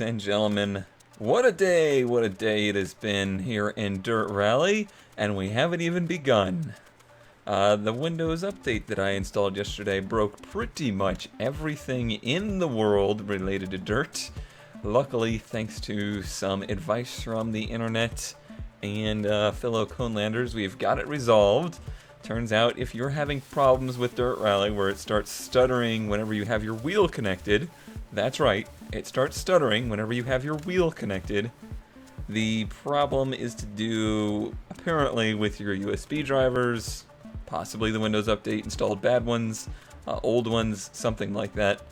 and gentlemen, what a day it has been here in Dirt Rally, and we haven't even begun. The Windows update that I installed yesterday broke pretty much everything in the world related to Dirt. Luckily, thanks to some advice from the internet and fellow Conelanders, we've got it resolved. Turns out if you're having problems with Dirt Rally where it starts stuttering whenever you have your wheel connected, that's right, it starts stuttering whenever you have your wheel connected. The problem is to do, apparently, with your USB drivers, possibly the Windows Update installed bad ones, old ones, something like that.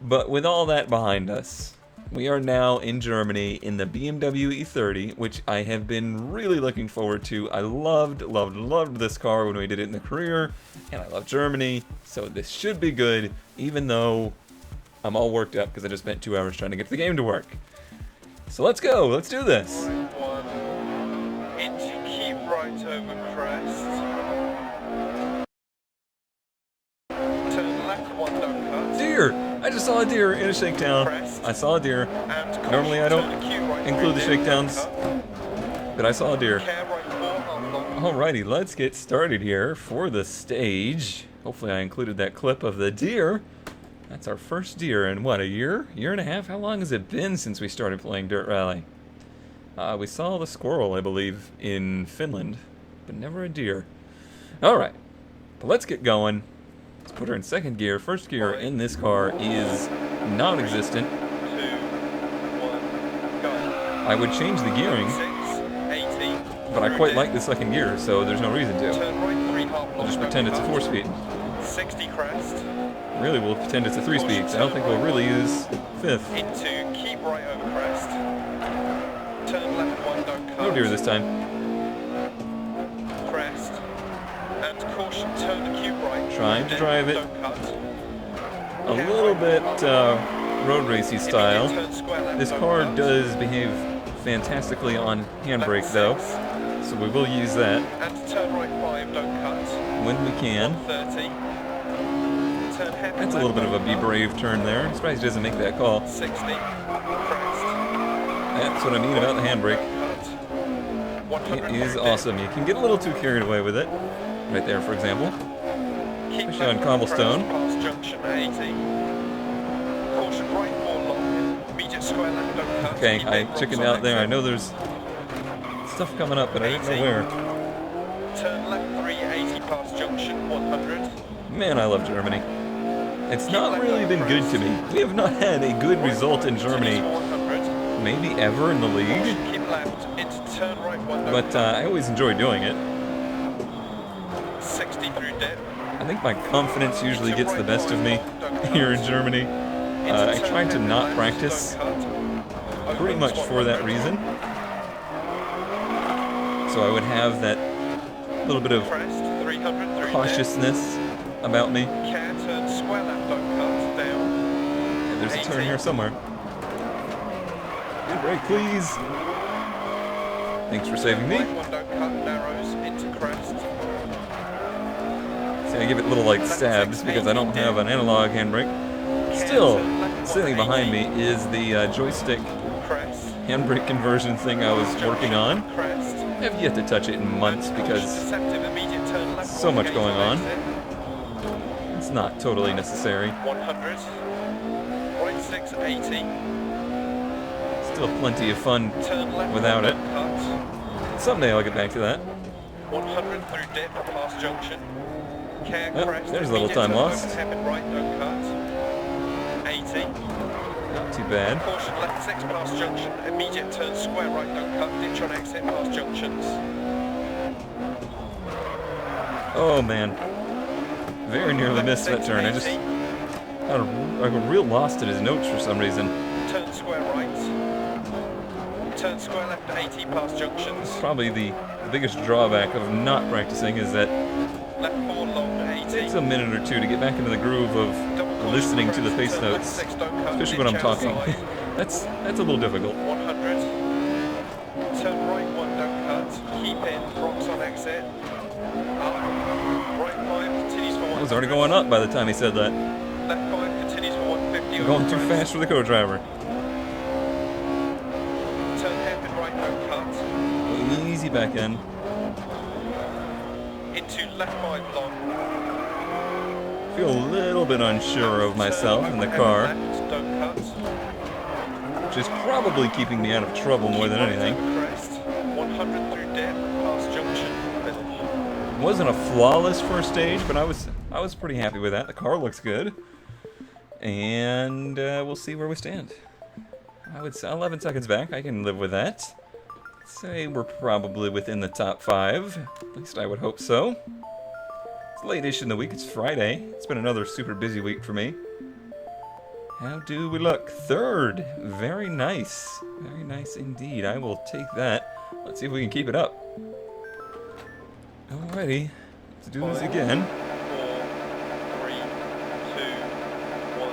But with all that behind us, we are now in Germany in the BMW E30, which I have been really looking forward to. I loved this car when we did it in the career, and I love Germany, so this should be good, even though I'm all worked up because I just spent 2 hours trying to get the game to work. So let's go, let's do this. Right one, into keep right over crest. Turn left one, don't cut. Deer! I just saw a deer in a shakedown. I saw a deer. Normally I don't include the shakedowns, but I saw a deer. Alrighty, let's get started here for the stage. Hopefully I included that clip of the deer. That's our first deer in, what, a year? Year and a half? How long has it been since we started playing Dirt Rally? We saw the squirrel, I believe, in Finland, but never a deer. Alright, but let's get going. Let's put her in second gear. First gear in this car is non-existent. I would change the gearing, but I quite like the second gear, so there's no reason to. I'll just pretend it's a 4-speed. 60 crest. Really, we'll pretend it's a 3-speed, so I don't think we'll really use 5th. Into keep right over crest. Turn left one, don't cut. No deer this time. Crest. And caution, turn the cube right. Trying to drive it Don't cut. a little bit road racy style. Turn square left, This don't car cut. does behave fantastically on handbrake though, so we will use that And turn right 5, don't cut. when we can. 30. Turn heavy That's a little bit of a left, be don't cut. brave turn there. I'm surprised he doesn't make that call. 60. Crest. That's what I mean about the handbrake. It is awesome. You can get a little too carried away with it. Right there, for example. Especially on cobblestone. Past junction 80. Caution right 4 long. Immediate square left, don't cut. Okay, Keep I in, rocks chickened on out there. I exit. know there's stuff coming up, but I didn't know where. Turn left 380 past junction 100. Man, I love Germany. It's not really been good to me. We have not had a good result in Germany, 100. maybe ever in the league, Keep left into turn right 1. but I always enjoy doing it. 60 through dip. I think my confidence usually gets the best of me here in Germany. I try to not practice pretty much for that reason. So I would have that little bit of Crest 300 through cautiousness about me. Care turn square left, don't cut. Down. There's a turn here somewhere. Good break, please. Thanks for saving me. Right 1, don't cut. Narrows into crest. See, I give it little like stabs because I don't have an analog handbrake. Still, sitting behind me is the joystick Crest. handbrake conversion thing I was working on. Crest. I have yet to touch it in months because Deceptive immediate turn left. so much going on. Exit. it's not totally necessary. 100. Right 680. Still plenty of fun Turn left without it. cut. Someday I'll get back to that. 100 through dip past junction. Care Oh, crest. there's a little immediate time turn lost. over hairpin right, don't cut. 80. Not too bad. Caution left 6 past junction. Immediate turn square right, don't cut. Ditch on exit past junctions. Oh man. Very nearly missed that turn. I just got real lost in his notes for some reason. Turn square right. Turn square left 80 past junctions. Probably the biggest drawback of not practicing is that Left 4 long 80. it takes a minute or two to get back into the groove of listening to the face Turn left notes, 6, don't cut. especially when I'm Ditch talking. outside. That's a little difficult. 100. Turn right 1, don't cut. Keep in, rocks on exit. Up. Right 5 continues for 100. I was already going up by the time he said that. Left 5 continues for 150. I'm going too fast for the co-driver. easy back end. Into left 5 long. Feel a little bit unsure of myself in the car, Left, don't cut. which is probably keeping me out of trouble more than anything. 100 through dip, past junction, finish. It wasn't a flawless first stage, but I was pretty happy with that. The car looks good. And we'll see where we stand. I would say 11 seconds back. I can live with that. Say we're probably within the top 5. At least I would hope so. It's late-ish in the week. It's Friday. It's been another super busy week for me. How do we look? 3rd. Very nice. Very nice indeed. I will take that. Let's see if we can keep it up. Alrighty. Let's do this again. 4, 3, 2, 1,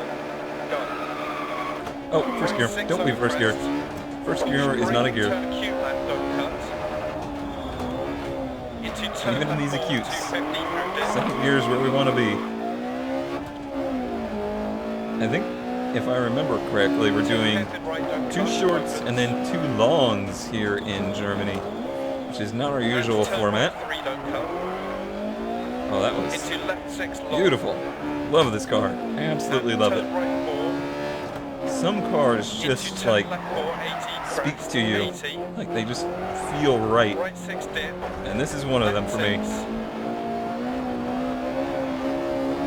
go. Oh, first gear. Don't leave first gear. First gear is not a gear. Turn acute left, don't cut. Into turn Even in left these 4, acutes. 250 through dip. Second gear is where we want to be. I think, if I remember correctly, we're doing 2 shorts and then 2 longs here in Germany, which is not our usual format. Oh, that was beautiful. Love this car. Absolutely love it. Some cars just like speak to you, like they just feel right. And this is one of them for me.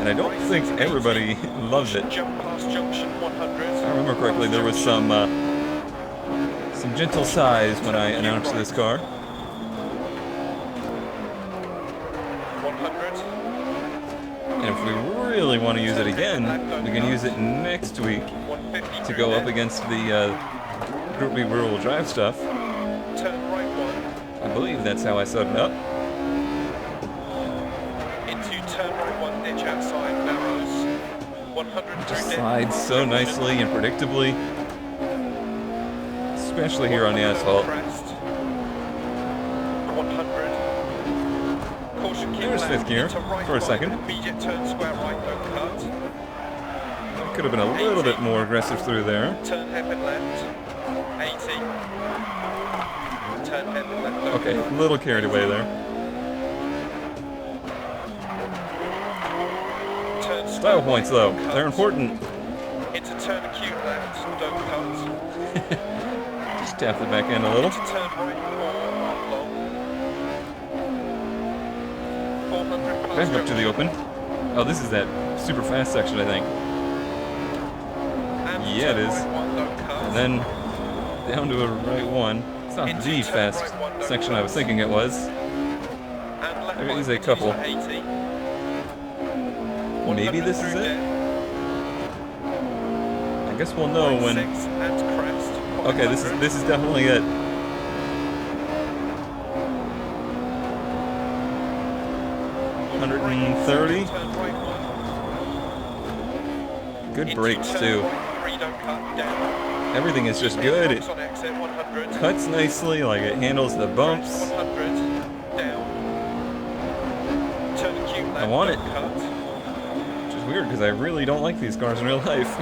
And I don't think everybody loves it. If I remember correctly, there was some gentle sighs when I announced this car. 100. And if we really want to use it again, we can use it next week to go up against the Group B rear-wheel drive stuff. Turn right 1. I believe that's how I set it up. Into turn right 1, ditch outside, narrows. 100 through dip. Slides so nicely and predictably, especially here on the asphalt. 100. Caution, keep There's left, 5th gear into right for a 5, second. Immediate turn square right, don't cut. Could have been a little bit more aggressive through there. Turn hairpin left. 80. Turn hairpin left. don't Okay, cut. a little carried away there. Turn Style square points right, though, don't cut. they're important. Into turn acute left, don't cut. Just tap the back end a little. Into turn right 4, long. 400 past Back up to the junction. open. Oh, this is that super fast section, I think. And Yeah, it turn is. right 1, don't cut. And then down to a right 1. It's not Into the turn fast right 1, don't section I was cut. thinking it was. And left There 5, is a couple. 80. Maybe this is 100 through it? dip. I guess we'll know Right when. 6 and crest. Okay, this is definitely it. Turn 130. right 1. Good Into brakes turn too. right 3, don't cut. Down. Everything is just good. It On exit 100. cuts nicely, like it handles the bumps. 100. Down. Turn acute left. I want it. don't cut. Which is weird because I really don't like these cars in real life.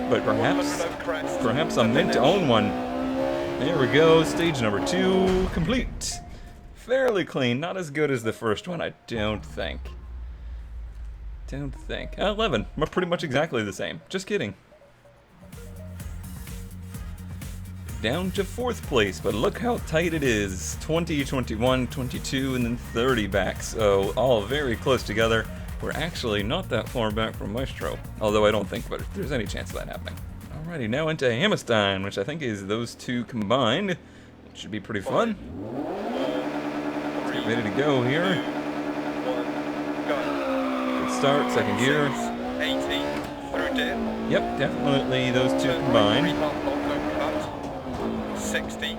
But 100 perhaps over crest. I'm And meant to finish. own one. There we go, stage number 2 complete. Fairly clean, not as good as the first one, I don't think. 11, we're pretty much exactly the same. Just kidding. Down to 4th place, but look how tight it is. 20, 21, 22, and then 30 back, so all very close together. We're actually not that far back from Maestro, although I don't think there's any chance of that happening. Alrighty, now into Hammerstein, which I think is those two combined. It should be pretty fun. Let's get ready to go here. 1, go. Good start, second gear. 80 through dip. Yep, definitely those two Turn right, combined, 3 half long, don't cut. 60.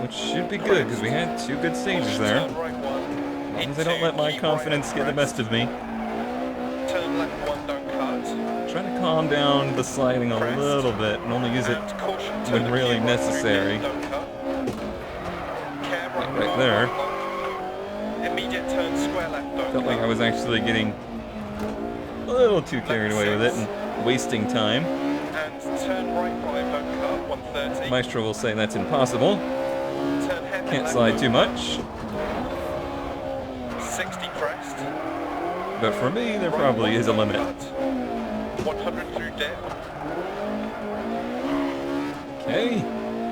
which should be good because we had 2 good stages there. Turn right 1. As long as I don't let my confidence get the best of me. Turn left 1, don't cut. Try to calm down the sliding a little bit and only use it And caution, when turn really acute right through necessary. dip, don't cut. Cab Right there. long. Immediate turn square left, don't Felt like I cut. was actually getting a little too carried away with it and wasting time. And turn right 5, don't cut. 30. Maestro will say that's impossible. Turn hairpin Can't left slide too don't much. cut. 60 crest. But for me, there Right probably one is a don't limit. cut. 100 through dip. Okay.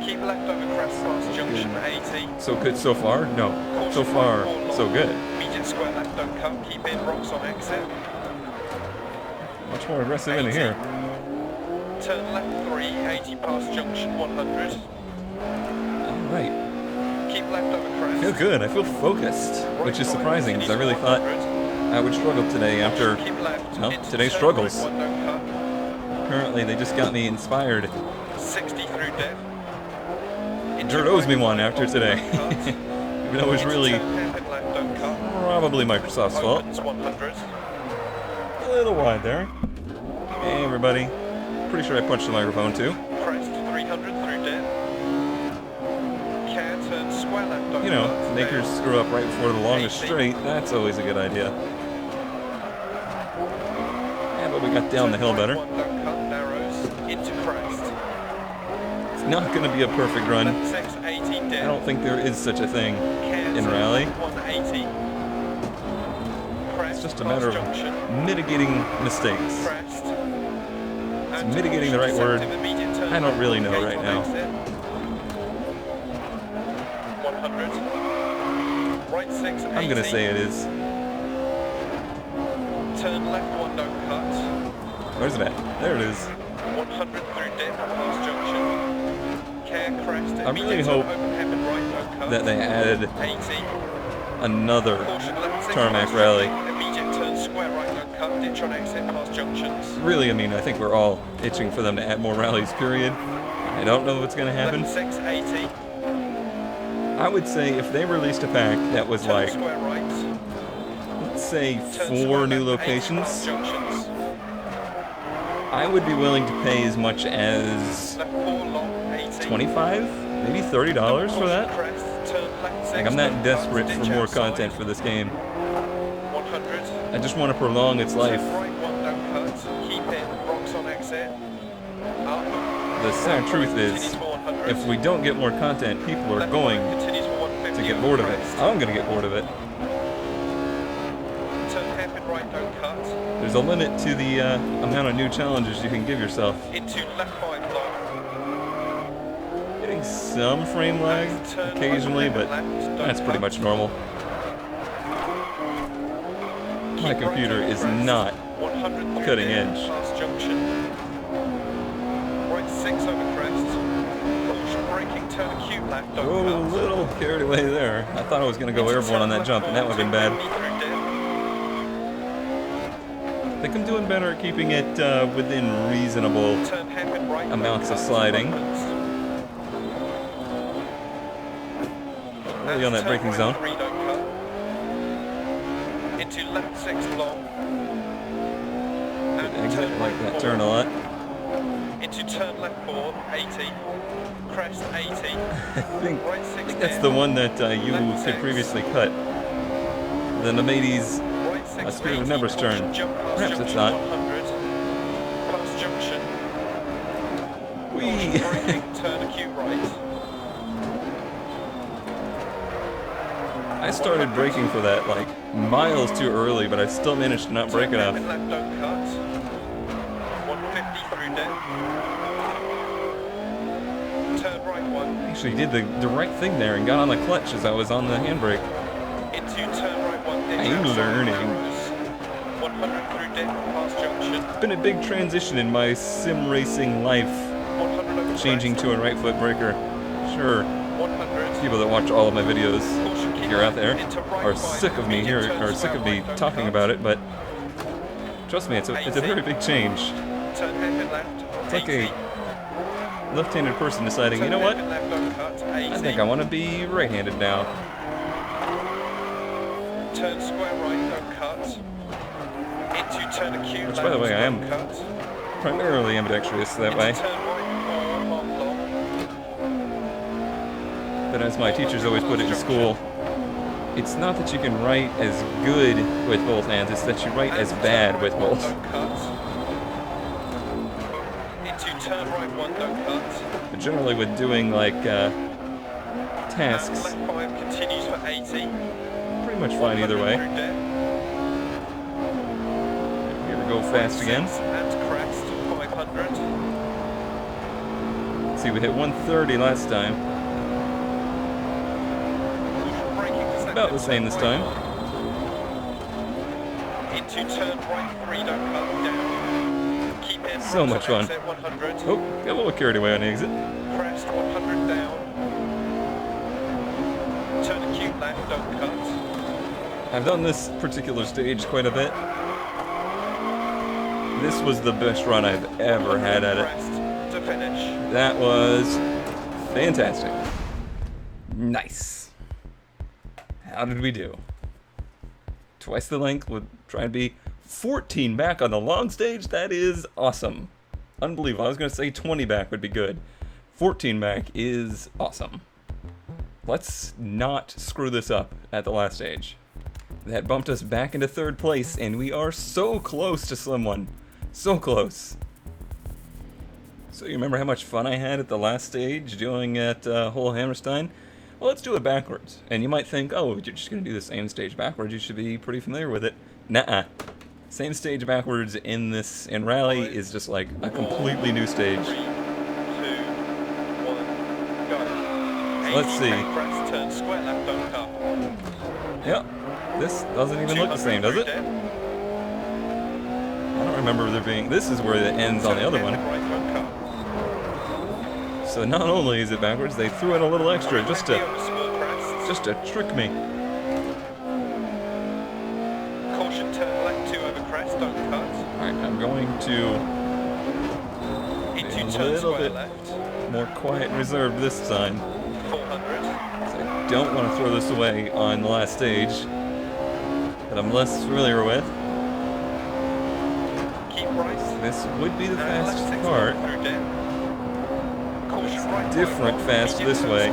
Keep left over crest past junction 80. So good so far? No. So Caution far, right 4 long. so good. Median square left don't cut. Keep in rocks on exit. Much more aggressive in 80. here. Turn left 3, 80 past junction 100. Alright. Keep left over I crest. feel good. I feel focused, which is Right surprising because I continues really thought 100. I would struggle today after, Keep left well, into today's turn struggles. right 1 don't cut. Apparently they just got me inspired. 60 through dip. Dirt owes me one after today. Even though it was really Left, don't cut. probably Microsoft's fault. Opens 100. A little wide there. Hey everybody. Pretty sure I punched the microphone too. Crest 300 through dip. Care turn square left, don't You know, cut. make her screw up right before the longest 80. straight. That's always a good idea. Yeah, but we got down the hill Turn better. right 1 don't cut. Narrows into crest. It's not going to be a perfect run. Left 6 80 dip. I don't think there is such a thing Care in turn rally. 180. Crest It's just a past matter of junction. mitigating mistakes. Crest. Is mitigating the right word? I don't really know right now. 100. Right 6 80. I'm going to say it is. Turn left 1 don't cut. Where's it at? There it is. 100 through dip past junction. Care crest. I really immediate hope open hairpin right don't cut. that they added 80. another Caution left 6 tarmac past rally. junction. Immediate turn square right don't cut. Ditch on exit past junctions. Really, I mean, I think we're all itching for them to add more rallies, period. I don't know what's going to happen. Left 6 80. I would say if they released a pack that was Turn like, square right. let's say Turn 4 square new left 80 past locations, junctions. I would be willing to pay as much as Left 4 long 80. 25, maybe $30 for that. Crest, turn left 6, Like, I'm not don't desperate cut, for ditch more outside. content for this game. 100. I just want to prolong its life. Turn right 1 don't cut. Keep in rocks on exit. Up. The sad truth is, Continues for 100. if we don't get more content, people are Left going one continues for 150 to get over bored of it. crest. I'm going to get bored of it. Turn hairpin right don't cut. There's a limit to the amount of new challenges you can give yourself. Into left 5 long. Getting some frame lag Turn occasionally, right but left, don't that's pretty cut. much normal. My Keep computer right is over crest. not 100 through cutting dip, edge. past junction. Right 6 over crest. Caution braking, turn acute left, don't Oh, a cut. little carried away there. I thought I was going to go airborne on that jump, and that would have been bad. I think I'm doing better at keeping it within reasonable amounts of sliding. Really on that braking zone. Into left 6 long. Good exit, like that turn a lot. Into turn left 4, 80. Crest 80. I think Right 6 that's the one that you Left could 6. previously cut. The Nemades Right 6 Spirit of 80, Numbers turn. caution, jump past Perhaps it's junction not. 100. Past junction. Whee! Caution braking, turn acute right. I started braking for that like miles too early, but I still managed to not brake enough. Left don't cut. 150 through dip. Turn right 1. Actually did the right thing there and got on the clutch as I was on the handbrake. Into turn right 1. Ditch I'm outside learning. narrows. 100 through dip past junction. It's been a big transition in my sim racing life, 100 over changing crest. to a right foot braker. Sure, 100. people that watch all of my videos, Caution, if keep you're out there, into right are 5, sick of me medium here, turn or sick of square me right, don't talking cut. about it, but trust me, it's a very big change. Turn hairpin left. It's like 80. a left-handed person deciding, you know what, Turn hairpin left, don't cut. 80. I think I want to be right-handed now. Turn square right, don't cut. Into turn acute Which, left, by the way, I am don't cut. primarily ambidextrous that Into way. turn right 4, half long. But as my teachers always put it in school, it's not that you can write as good with both hands, it's that you write as bad with both. Don't cut. Into turn right 1, don't cut. The generally with doing like tasks, Left 5 continues for 80. pretty much fine either way. Here we go fast again. And crest 500. See, we hit 130 last time. About the same this time. Into turn right 3, don't cut down. Keep in. So much fun. Exit 100. Oh, got a little carried away on the exit. Crest 100 down. Turn acute left, don't cut. I've done this particular stage quite a bit. This was the best run I've ever had at it. Crest to finish. That was fantastic. Nice. How did we do? Twice the length, would try and be 14 back on the long stage. That is awesome. Unbelievable. I was going to say 20 back would be good. 14 back is awesome. Let's not screw this up at the last stage. That bumped us back into 3rd place, and we are so close to Slim 1. So close. So you remember how much fun I had at the last stage doing at Whole Hammerstein? Well, let's do it backwards. And you might think, oh, you're just going to do the same stage backwards. You should be pretty familiar with it. Nuh-uh. Same stage backwards in Rally is just like a completely new stage. 3, 2, 1, go. So let's see. Crest, turn square left, don't cut. Yep. This doesn't even look the same, does it? I don't remember there being... This is where it ends on the other one. So not only is it backwards, they threw in a little extra just to trick me. Caution, turn left 2 over crest, don't cut. Alright, I'm going to be a little bit more quiet and reserved this time. 400. I don't want to throw this away on the last stage that I'm less familiar with. Keep right. This would be the fast part. Right, different fast this way.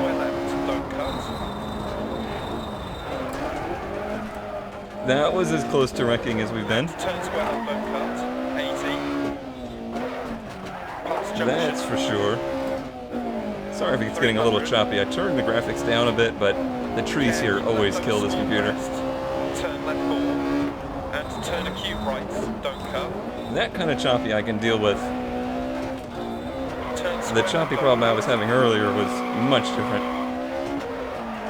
That was as close to wrecking as we've been. That's for sure. Sorry if it's getting a little choppy. I turned the graphics down a bit, but the trees here always kill this computer. Turn left 4 and turn acute right, don't cut. That kind of choppy I can deal with. The choppy problem I was having earlier was much different.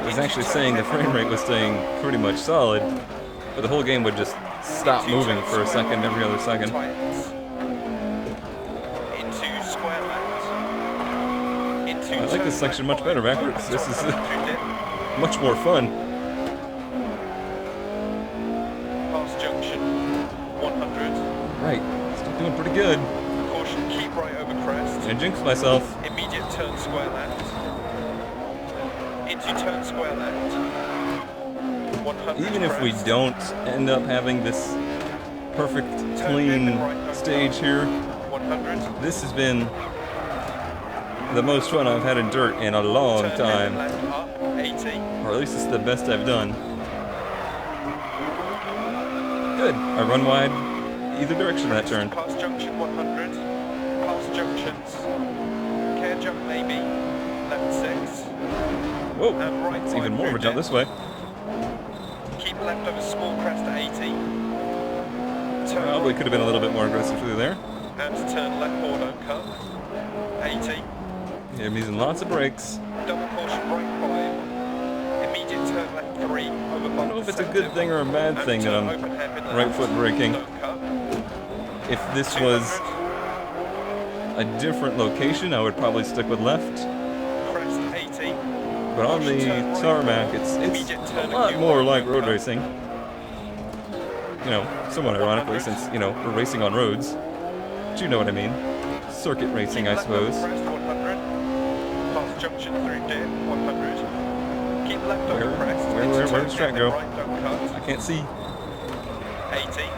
It was actually saying the frame rate was staying pretty much solid, but the whole game would just stop moving for a second every other second. I like this section much better backwards. This is much more fun. Pass junction, 100. Right, still doing pretty good. Caution, keep right over crest. I jinxed myself. Immediate turn square left. Into turn square left. 100. Even if we don't end up having this perfect, clean stage here, 100. this has been the most fun I've had in dirt in a long time. Left up, 80. Or at least it's the best I've done. Good. I run wide either direction of that turn. Past junction 100. Past junctions. Care jump maybe. Left 6. Whoa. And right It's even more of a jump this way. Keep left over small crest at 80. Turn Probably could have been a little bit more aggressive through there. And turn left 4, don't cut. 80. Yeah, I'm using lots of brakes. Double caution right 5. Immediate turn left 3 over I don't know if it's a good thing or a bad thing that I'm right foot braking. If this was a different location, I would probably stick with left. Crest 80. But on the tarmac, it's a lot more like road racing. You know, somewhat ironically, since, you know, we're racing on roads. But you know what I mean. Circuit racing, I suppose. Past junction through dip, 100. Keep left over crest. Where does track go? Right, don't cut. I can't see. 80.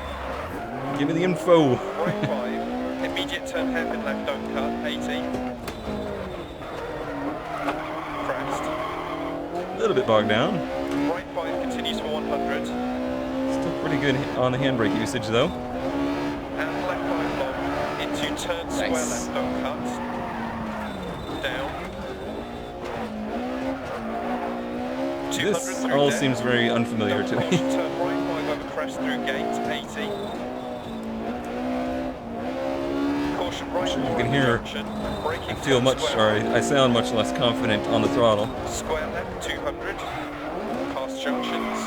Give me the info. Right 5. Immediate turn hairpin left, don't cut. 80. Crest. A little bit bogged down. Right 5 continues for 100. Still pretty good on the handbrake usage, though. And left 5 long. Into turn square Nice. left, don't cut. down. This all seems very unfamiliar to me. Turn right 5 over crest through gate 80. Caution right. You can hear. I feel much, or I sound much less confident on the throttle. Square left 200. Past junctions.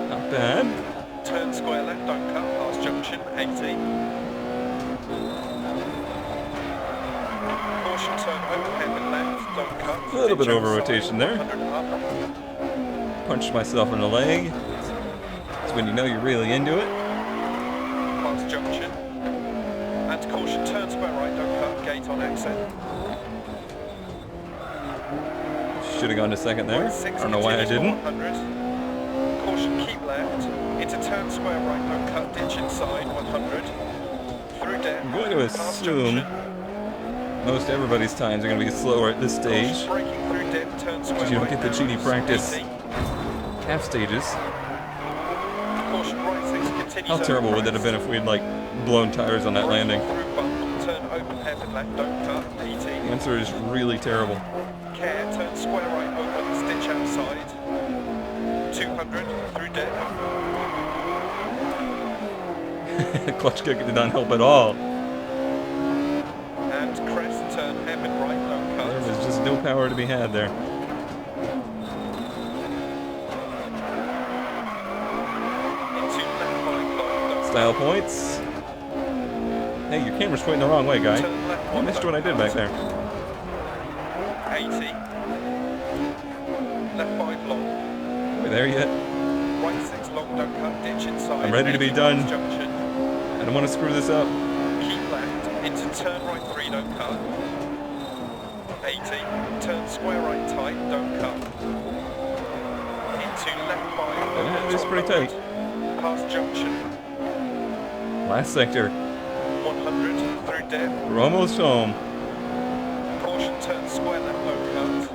Not bad. Turn square left, don't cut. Past junction 80. Caution turn overhead and left, don't cut. A little bit over rotation there. Punched myself in the leg. It's when you know you're really into it. Past junction. And caution turn square right, don't cut. Gate on exit. Should have gone to second there. I don't know why I didn't. 100. Caution keep left. Into turn square right, don't cut. Ditch inside 100. Through depth. I'm going to assume most everybody's times are going to be slower at this stage. Because you don't get the GD practice half stages. How terrible would that have been if we had like blown tires on that landing? The answer is really terrible. Care, turn square right open, stitch outside. 200 through deck. Clutch kick did not help at all. And crest, turn hairpin right, don't cut. There was just no power to be had there. Style points. Hey, your camera's pointing the wrong way, guy. I missed what I did back there. 80. Left 5 long. Are we there yet? Right 6 long, don't cut, ditch inside. I'm ready to be done. I don't want to screw this up. Keep left, into turn right 3, don't cut. 80. Turn square right tight, don't cut. Into left 5. Yeah, it's pretty tight. Past junction. Last sector. 100 through depth. We're almost home. Caution turn square left, don't cut.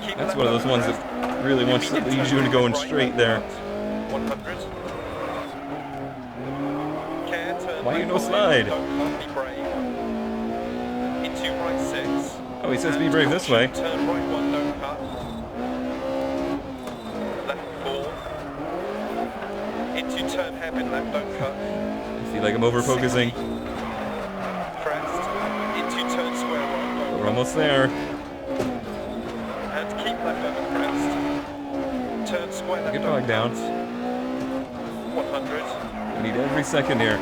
Keep That's left one of those ones crest. that really wants to lead you into going straight there. 100. Care, turn Why you no right slide? don't cut, be brave. Into right 6. Oh, he says be brave this way. Turn right 1, don't cut. Left 4. Into turn hairpin left, don't cut. I feel like I'm over focusing. Crest. Into turn square right, don't We're cut. almost there. And keep left over crest. Turn square left, Get don't bogged down. cut. 100. We need every second here.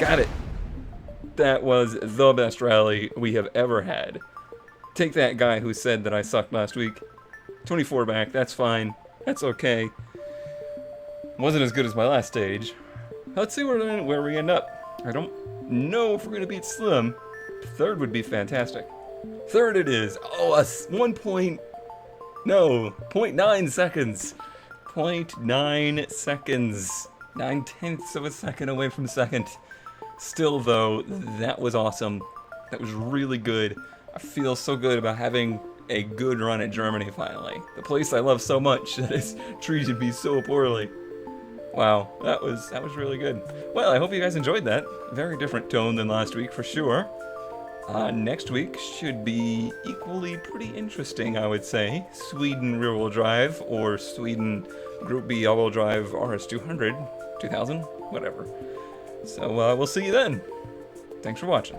Got it. That was the best rally we have ever had. Take that guy who said that I sucked last week. 24 back, that's fine. That's okay. Wasn't as good as my last stage. Let's see where we end up. I don't know if we're going to beat Slim. Third would be fantastic. Third it is. Oh, a 0.9 seconds. 0.9 seconds. 9/10 of a second away from second. Still, though, that was awesome. That was really good. I feel so good about having a good run at Germany finally. The place I love so much that has treated me so poorly. Wow, that was really good. Well, I hope you guys enjoyed that. Very different tone than last week for sure. Next week should be equally pretty interesting, I would say. Sweden rear-wheel drive or Sweden Group B all-wheel drive RS200, 2000, whatever. So we'll see you then. Thanks for watching.